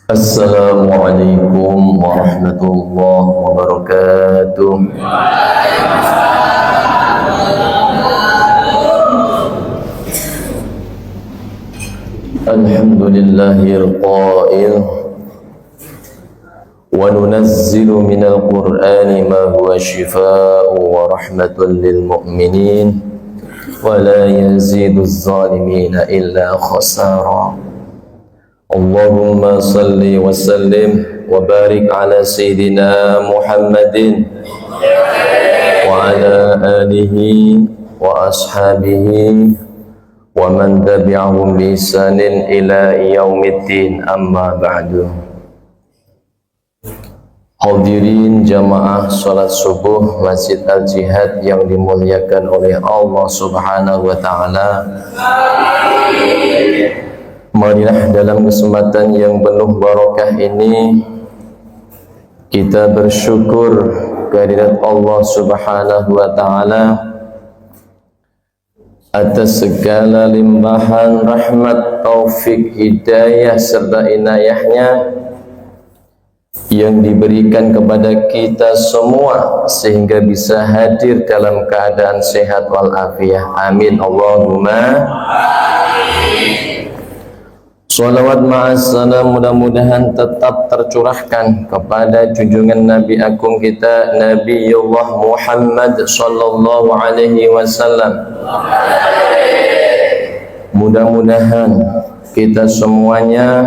Assalamualaikum warahmatullahi wabarakatuh. Alhamdulillahil qail wa nunazzilu minal qur'ani ma huwa shifaa'un wa rahmatun lil mu'minin wa la yaziduz zalimina illa khasara. Allahumma salli wa sallim wa barik ala sayyidina Muhammadin wa ala alihi wa ashabihi wa man tabi'ahum bi ihsanin ila yaumiddin, amma ba'du. Hadirin jamaah salat subuh Masjid Al-Jihad yang dimuliakan oleh Allah Subhanahu wa taala. Marilah dalam kesempatan yang penuh barakah ini kita bersyukur kehadirat Allah Subhanahu wa taala atas segala limpahan rahmat, taufik, hidayah serta inayahnya yang diberikan kepada kita semua sehingga bisa hadir dalam keadaan sehat walafiat. Amin Allahumma amin. Salawat ma'assalam mudah-mudahan tetap tercurahkan kepada junjungan Nabi Agung kita Nabiullah Muhammad sallallahu alaihi wasallam. Mudah-mudahan kita semuanya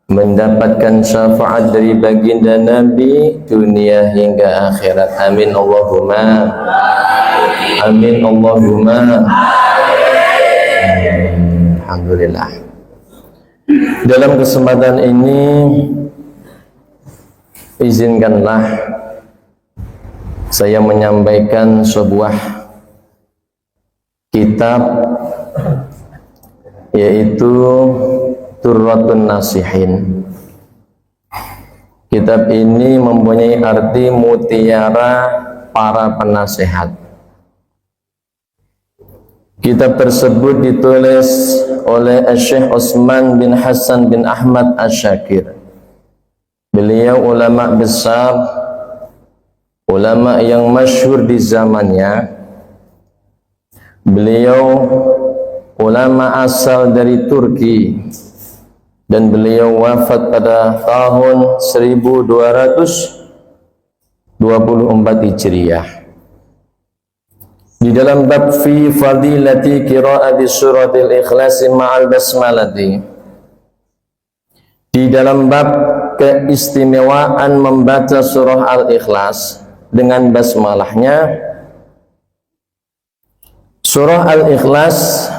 mendapatkan syafaat dari baginda Nabi dunia hingga akhirat. Amin Allahumma amin Allahumma amin. Alhamdulillah. Dalam kesempatan ini izinkanlah saya menyampaikan sebuah kitab, yaitu Durratun Nasihin. Kitab ini mempunyai arti mutiara para penasehat. Kitab tersebut ditulis oleh Syekh Utsman bin Hasan bin Ahmad Asy-Syakir. Beliau ulama besar, ulama yang masyhur di zamannya. Beliau ulama asal dari Turki dan beliau wafat pada tahun 1224 Hijriah. Di dalam bab fi fadilati qiraati suratil ikhlas ma'al basmalati, di dalam bab keistimewaan membaca surah al-ikhlas dengan basmalahnya. Surah al-ikhlas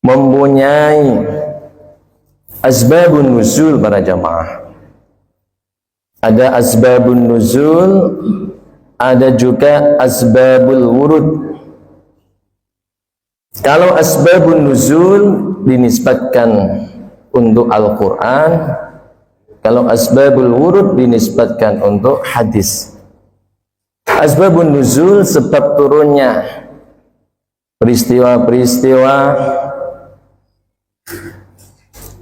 mempunyai asbabun nuzul para jamaah. Ada asbabun nuzul, ada juga asbabul wurud. Kalau asbabun nuzul dinisbatkan untuk Al-Quran, kalau asbabul wurud dinisbatkan untuk hadis. Asbabun nuzul sebab turunnya peristiwa-peristiwa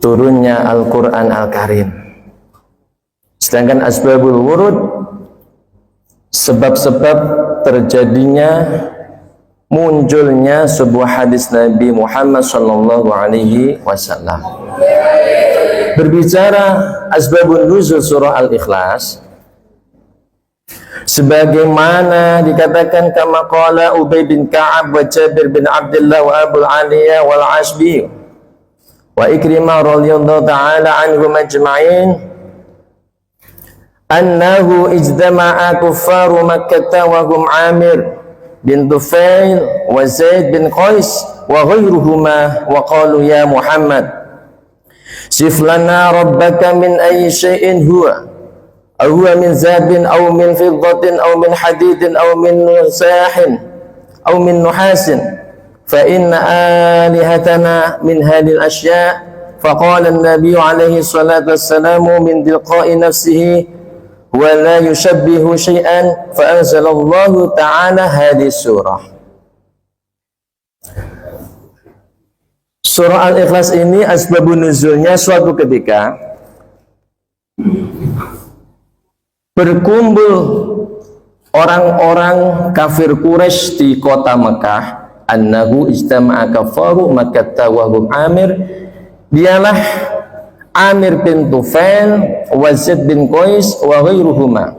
turunnya Al-Quran Al-Karim. Sedangkan asbabul wurud sebab-sebab terjadinya munculnya sebuah hadis Nabi Muhammad sallallahu alaihi wasallam. Berbicara asbabun nuzul surah Al-Ikhlas, sebagaimana dikatakan kama qala Ubay bin Ka'ab wa Jabir bin Abdullah wa Abu Aliyah wal Ashbi wa Ikrimah radhiyallahu ta'ala anhum ajma'in, annahu ijtama'a kuffaru Makkah wa hum Amir bin Tufail wa Zaid bin Qais wa ghairuhuma wa qalu ya Muhammad sif lana rabbaka min ayyi syai'in huwa aw huwa min zahabin aw min fiddatin aw min hadidin aw min sahin aw min nuhasin fa inna alihatana min hadhihi al-ashya' faqala an-nabiy alaihi salatu wassalamu min tilqa'i nafsihi wa la yushabbihu syai'an fa anzalallahu ta'ala hadhihi surah. Surah Al-Ikhlas ini asbabun nuzulnya suatu ketika berkumpul orang-orang kafir Quraisy di kota Mekah. Annahu ijtama'a kafaru Makkah wa hum Amir, dialah Amir bin Tufail, Zaid bin Qais wa ghairuhuma,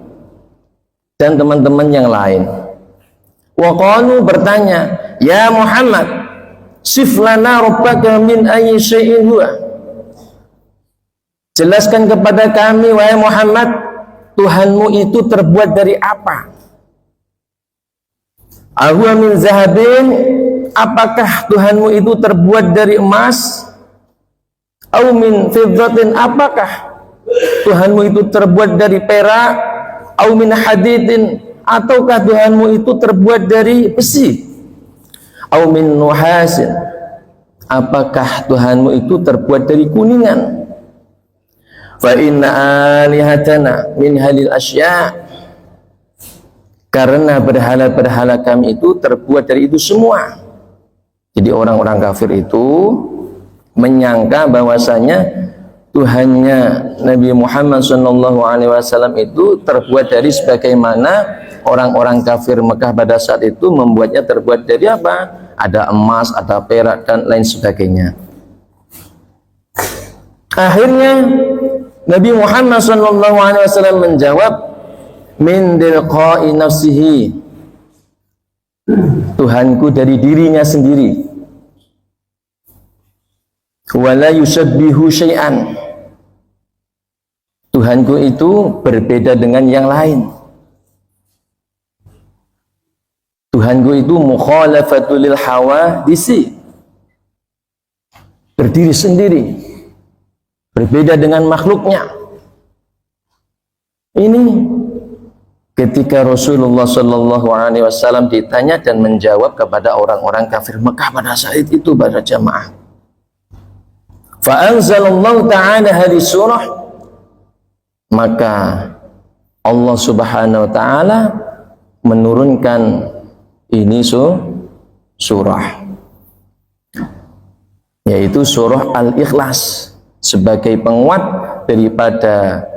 dan teman-teman yang lain. Wa qalu, bertanya, ya Muhammad, sif lana rabbaka min ayyi syai'in huwa, jelaskan kepada kami wahai Muhammad, Tuhanmu itu terbuat dari apa? Ahuwa min zahabin, apakah Tuhanmu itu terbuat dari emas? Au min fiddatin, apakah Tuhanmu itu terbuat dari perak? Au min hadidin, ataukah Tuhanmu itu terbuat dari besi? Au min nuhasin, apakah Tuhanmu itu terbuat dari kuningan? Fa inna alihatana min halil asya, karena berhala-berhala kami itu terbuat dari itu semua. Jadi orang-orang kafir itu menyangka bahwasanya Tuhannya Nabi Muhammad SAW itu terbuat dari sebagaimana orang-orang kafir Mekah pada saat itu membuatnya terbuat dari apa? Ada emas, ada perak, dan lain sebagainya. Akhirnya Nabi Muhammad SAW menjawab, min dilqa'i nafsihi, Tuhanku dari dirinya sendiri, wala yushabbihu syai'an, Tuhanku itu berbeda dengan yang lain. Tuhanku itu mukhalafatul lil hawadisi, berdiri sendiri, berbeda dengan makhluknya. Ini ketika Rasulullah SAW ditanya dan menjawab kepada orang-orang kafir Mekah pada saat itu, pada jamaah. Fa'anzalallahu ta'ala hadhihi surah, maka Allah Subhanahu wa ta'ala menurunkan ini surah, yaitu surah Al-Ikhlas, sebagai penguat daripada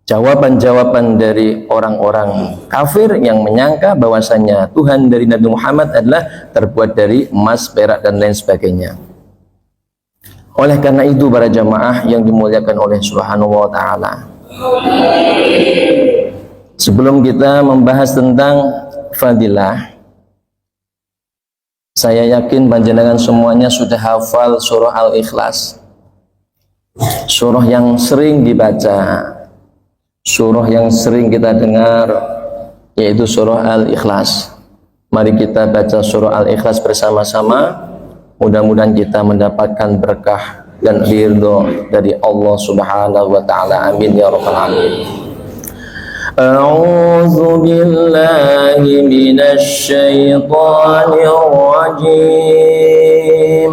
jawaban-jawaban dari orang-orang kafir yang menyangka bahwasanya Tuhan dari Nabi Muhammad adalah terbuat dari emas, perak, dan lain sebagainya. Oleh karena itu para jamaah yang dimuliakan oleh Subhanahu wa ta'ala, sebelum kita membahas tentang fadilah, saya yakin panjenengan semuanya sudah hafal surah Al-Ikhlas, surah yang sering dibaca, surah yang sering kita dengar, yaitu surah Al-Ikhlas. Mari kita baca surah Al-Ikhlas bersama-sama. Mudah-mudahan kita mendapatkan berkah dan ridho dari Allah Subhanahu wa ta'ala. Amin ya rabbal alamin. A'udzu billahi minasy syaithanir rajim.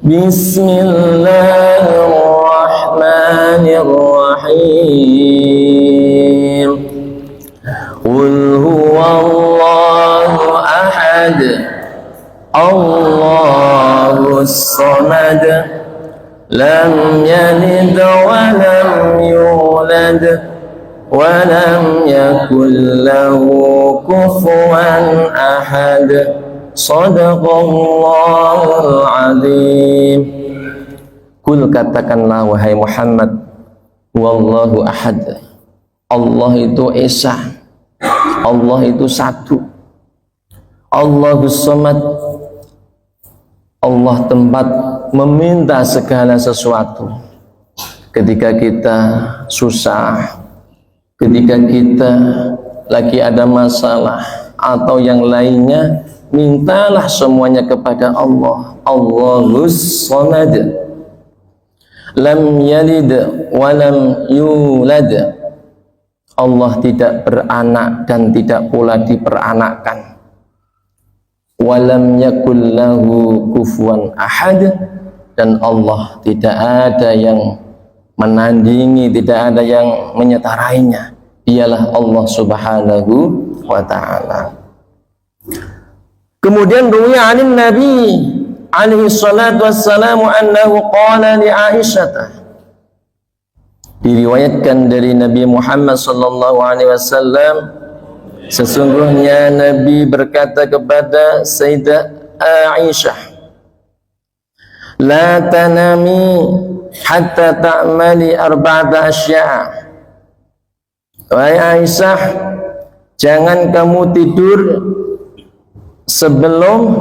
Bismillahirrahmanirrahim. Qul huwallahu ahad, Allahus samad, lam yalid wa lam yulad wa lam yakul lahu kufuwan ahad. Shadaqallahul azim. Kul, katakanlah wahai Muhammad, wallahu ahad, Allah itu esa, Allah itu satu. Allahus samad, Allah tempat meminta segala sesuatu. Ketika kita susah, ketika kita lagi ada masalah atau yang lainnya, mintalah semuanya kepada Allah. Allahus samad, lam yalid wa lam yulad, Allah tidak beranak dan tidak pula diperanakkan. Walam yakul lahu kufuwan ahad, dan Allah tidak ada yang menandingi, tidak ada yang menyetarainya. Dialah Allah Subhanahu wa ta'ala. Kemudian ruwiya 'anin Nabi alaihi salatu wassalamu annahu qala li Aisyah. Diriwayatkan dari Nabi Muhammad sallallahu alaihi wasallam, sesungguhnya Nabi berkata kepada Sayyidah Aisyah, la tanami hatta ta'mali arba'ata asya'a. Wahai Aisyah, jangan kamu tidur sebelum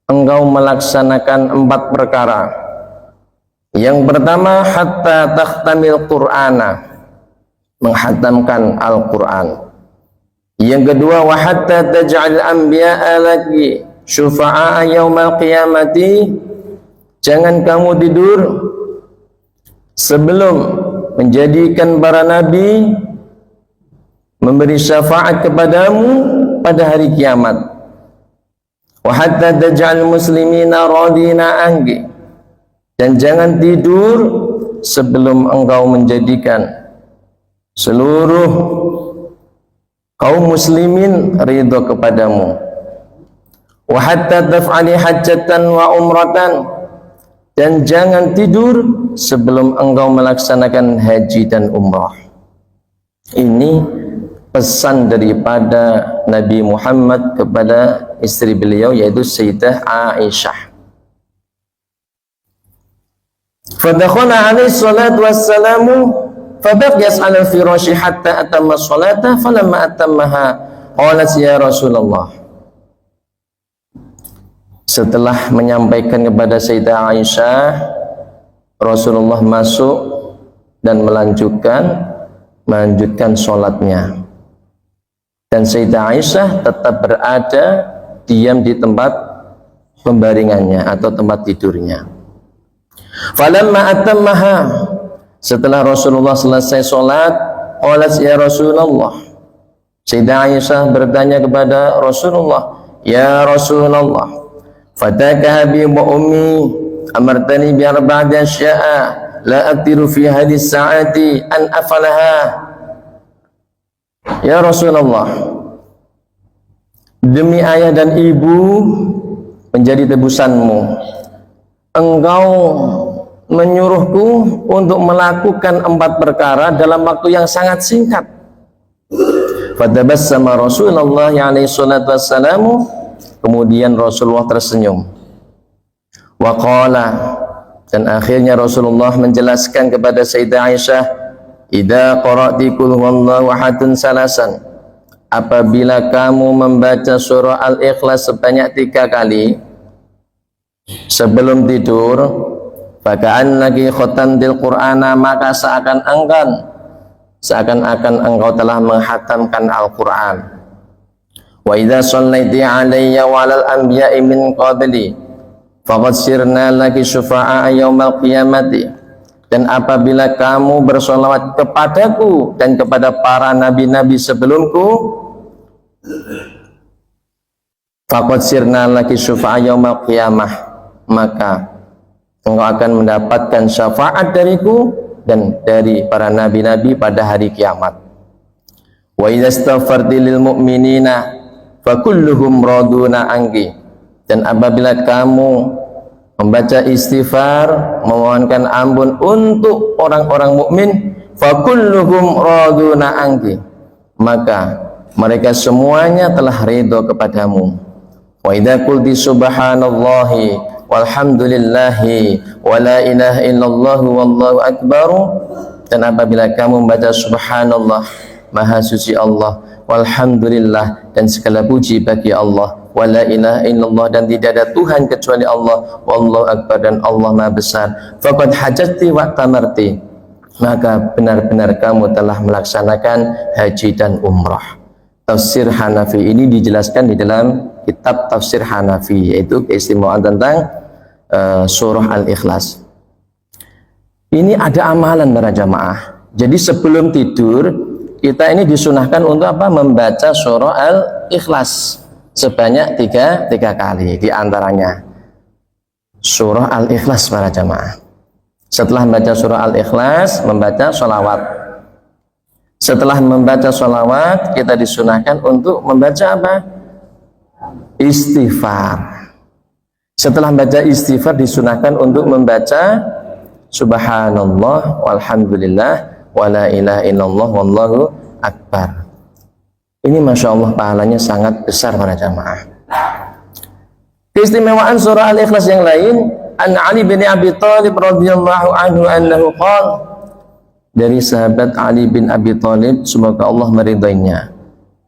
engkau melaksanakan 4 perkara. Yang pertama, hatta takhtamil Qur'ana, menghatamkan Al-Quran. Yang kedua, wa hatta taj'al anbiya'a laki syufa'a yaumal qiyamati, jangan kamu tidur sebelum menjadikan para nabi memberi syafaat kepadamu pada hari kiamat. Wa hatta taj'al muslimina radina anki, dan jangan tidur sebelum engkau menjadikan seluruh kaum muslimin ridho kepadamu. Wa hatta taf'ali hajjatan wa umratan, dan jangan tidur sebelum engkau melaksanakan haji dan umrah. Ini pesan daripada Nabi Muhammad kepada istri beliau, yaitu Sayyidah Aisyah. Fadakhala alaihi salatu wassalamu fabaqiya yas'al al-firashi hatta atamma salata falamma atammaha qalat ya Rasulullah. Setelah menyampaikan kepada Sayyidah Aisyah, Rasulullah masuk dan melanjutkan sholatnya, dan Sayyidah Aisyah tetap berada diam di tempat pembaringannya atau tempat tidurnya. Falamma atammaha, setelah Rasulullah selesai sholat, qalat ya Rasulullah, Sayyidah Aisyah bertanya kepada Rasulullah, ya Rasulullah, fataka abi wa ummi amartani bi arba'ati asya'a la aqdiru fi hadhihi sa'ati an afalaha. Ya Rasulullah, demi ayah dan ibu menjadi tebusanmu, engkau menyuruhku untuk melakukan 4 perkara dalam waktu yang sangat singkat. Fatabassama Rasulullah alaihi salatu wassalamu, kemudian Rasulullah tersenyum. Wa qala, dan akhirnya Rasulullah menjelaskan kepada Sayyidah Aisyah, idza qara'ti qul huwallahu ahadun salasan, apabila kamu membaca surah Al-Ikhlas sebanyak 3 kali sebelum tidur, faka'annaki khatamtil Qur'ana, maka seakan-akan engkau telah menghatamkan Al-Quran. Wa idza shallaiti alayya wa 'alal anbiya'i min qabli faqad sirna laki syufa'a yaumal qiyamati, dan apabila kamu bersolawat kepadaku dan kepada para nabi-nabi sebelumku, faqad sirna laki syufa'a yaumal qiyamah, maka engkau akan mendapatkan syafaat dariku dan dari para nabi-nabi pada hari kiamat. Wa idza astaghfarti lil mu'minina fa kulluhum raduna anki, dan apabila kamu membaca istighfar, memohonkan ampun untuk orang-orang mukmin, fa kulluhum raduna anki, maka mereka semuanya telah ridho kepadamu. Wa idza qulti subhanallahi walhamdulillahi wa la ilaha illallah wallahu akbar, dan apabila kamu membaca subhanallah, maha suci Allah, walhamdulillah, dan segala puji bagi Allah, wa la ilaha illallah, dan tidak ada Tuhan kecuali Allah, wallahu akbar, dan Allah maha besar, faqad hajjati wa tamarti, maka benar-benar kamu telah melaksanakan haji dan umrah. Tafsir Hanafi ini dijelaskan di dalam kitab Tafsir Hanafi, yaitu keistimewaan tentang surah Al-Ikhlas. Ini ada amalan para jamaah. Jadi sebelum tidur kita ini disunahkan untuk apa? Membaca surah Al-Ikhlas sebanyak 3 kali. Di antaranya surah Al-Ikhlas para jamaah. Setelah membaca surah Al-Ikhlas, membaca sholawat. Setelah membaca sholawat, kita disunahkan untuk membaca apa? Istighfar. Setelah baca istighfar disunahkan untuk membaca subhanallah walhamdulillah wala ilaha illallah wallahu akbar. Ini Masya Allah pahalanya sangat besar para jamaah. Keistimewaan surah Al-Ikhlas yang lain, an Ali bin Abi Thalib radhiyallahu anhu annahu qala, dari sahabat Ali bin Abi Thalib semoga Allah meridainya,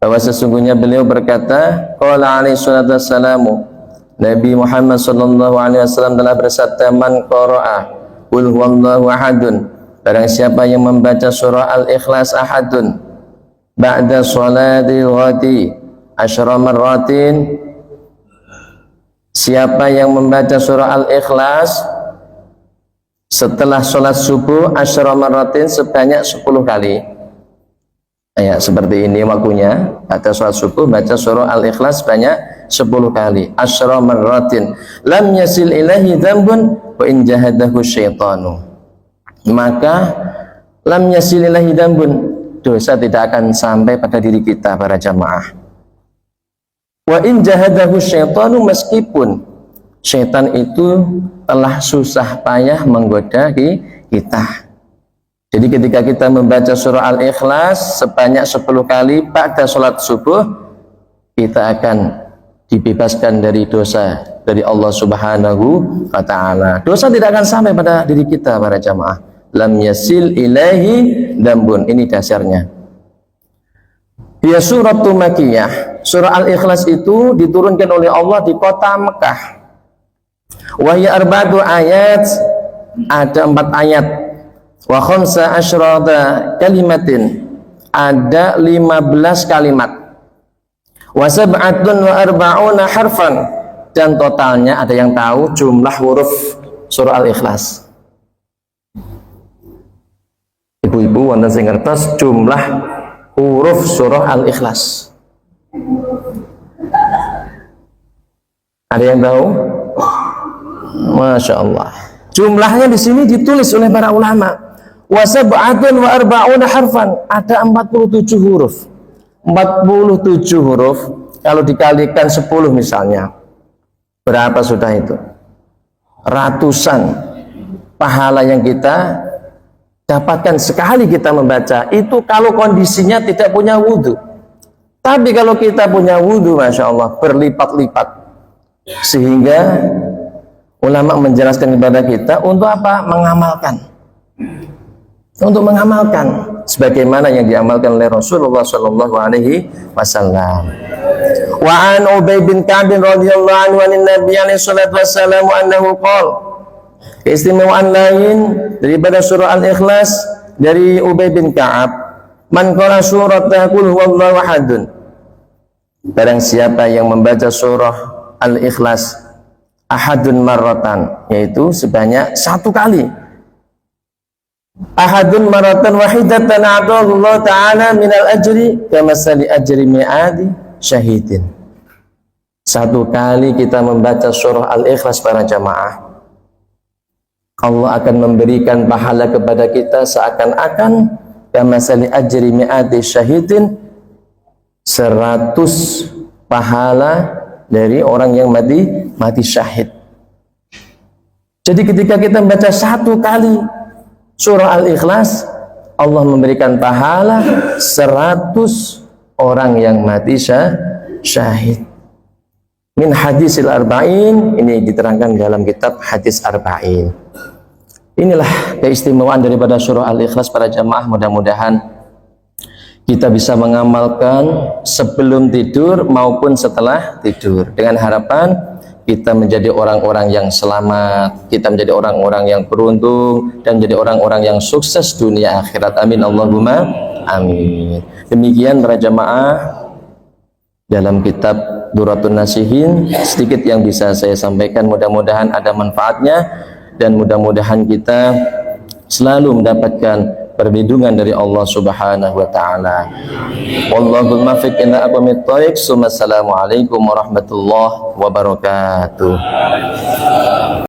bahwa sesungguhnya beliau berkata, qala alaihi salatu wassalamu, Nabi Muhammad sallallahu alaihi wasallam telah bersabda, man qara'a qul huwallahu ahadun, barang siapa yang membaca surah Al-Ikhlas ahadun ba'da sholatil ghadi asyra marratin, siapa yang membaca surah Al-Ikhlas setelah sholat subuh asyra marratin sebanyak 10 kali. Ya, seperti ini waktunya, baca sholat subuh baca surah Al-Ikhlas sebanyak 10 kali, asyra marratin, lam yasil ilahi dzambun wa in jahadahu syaitanu, maka lam yasil ilahi dzambun, dosa tidak akan sampai pada diri kita para jamaah. Wa in jahadahu syaitanu, meskipun syaitan itu telah susah payah menggoda kita. Jadi ketika kita membaca surah Al-Ikhlas sebanyak 10 kali pada sholat subuh, kita akan dibebaskan dari dosa dari Allah Subhanahu wa ta'ala. Dosa tidak akan sampai pada diri kita para jamaah. Lam yasil ilahi dambun, ini dasarnya. Ya, suratu Makkiyah. Surah Al-Ikhlas itu diturunkan oleh Allah di kota Mekah. Wahya arba'atu ayat, ada 4 ayat. Wa khamsa asyrata kalimatin, ada 15 kalimat. Wa sab'atun wa arba'una harfan, dan totalnya ada yang tahu jumlah huruf surah Al-Ikhlas. Ibu-ibu wonten sing ngertos jumlah huruf surah Al-Ikhlas? Ada yang tahu? Masya Allah. Jumlahnya di sini ditulis oleh para ulama. Wasab'atun wa arba'una harfan, ada 47 huruf. 47 huruf kalau dikalikan 10 misalnya, berapa sudah itu? Ratusan pahala yang kita dapatkan sekali kita membaca itu kalau kondisinya tidak punya wudhu. Tapi kalau kita punya wudhu, Masya Allah, berlipat-lipat. Sehingga ulama menjelaskan kepada kita untuk apa? Mengamalkan. Untuk mengamalkan sebagaimana yang diamalkan oleh Rasulullah Shallallahu Alaihi Wasallam. Wa an Ubay bin Ka'b radhiyallahu anhu an Nabi alaihi salatu wasallam annahu qala, keistimewaan lain daripada surah Al-Ikhlas dari Ubay bin Ka'ab, man qara surat qul huwallahu ahadun, barang siapa yang membaca surah Al-Ikhlas ahadun marratan, yaitu sebanyak 1 kali. Ahadun marratan wahidatan a'tahu Allah ta'ala minal ajri kamasali ajri mi'adi syahidin. 1 kali kita membaca surah Al-Ikhlas para jamaah, Allah akan memberikan pahala kepada kita seakan-akan kamasali ajri mi'adi syahidin, 100 pahala dari orang yang mati syahid. Jadi ketika kita membaca 1 kali surah Al-Ikhlas, Allah memberikan pahala 100 orang yang mati syahid. Min hadisil arba'in, ini diterangkan dalam kitab hadis arba'in. Inilah keistimewaan daripada surah Al-Ikhlas para jamaah. Mudah-mudahan kita bisa mengamalkan sebelum tidur maupun setelah tidur, dengan harapan kita menjadi orang-orang yang selamat, kita menjadi orang-orang yang beruntung, dan menjadi orang-orang yang sukses dunia akhirat. Amin Allahumma amin. Demikian para jamaah dalam kitab Duratun Nasihin, sedikit yang bisa saya sampaikan. Mudah-mudahan ada manfaatnya, dan mudah-mudahan kita selalu mendapatkan perlindungan dari Allah Subhanahu wa taala. Wallahul muwaffiq ila aqwamit thoriq. Assalamualaikum warahmatullahi wabarakatuh.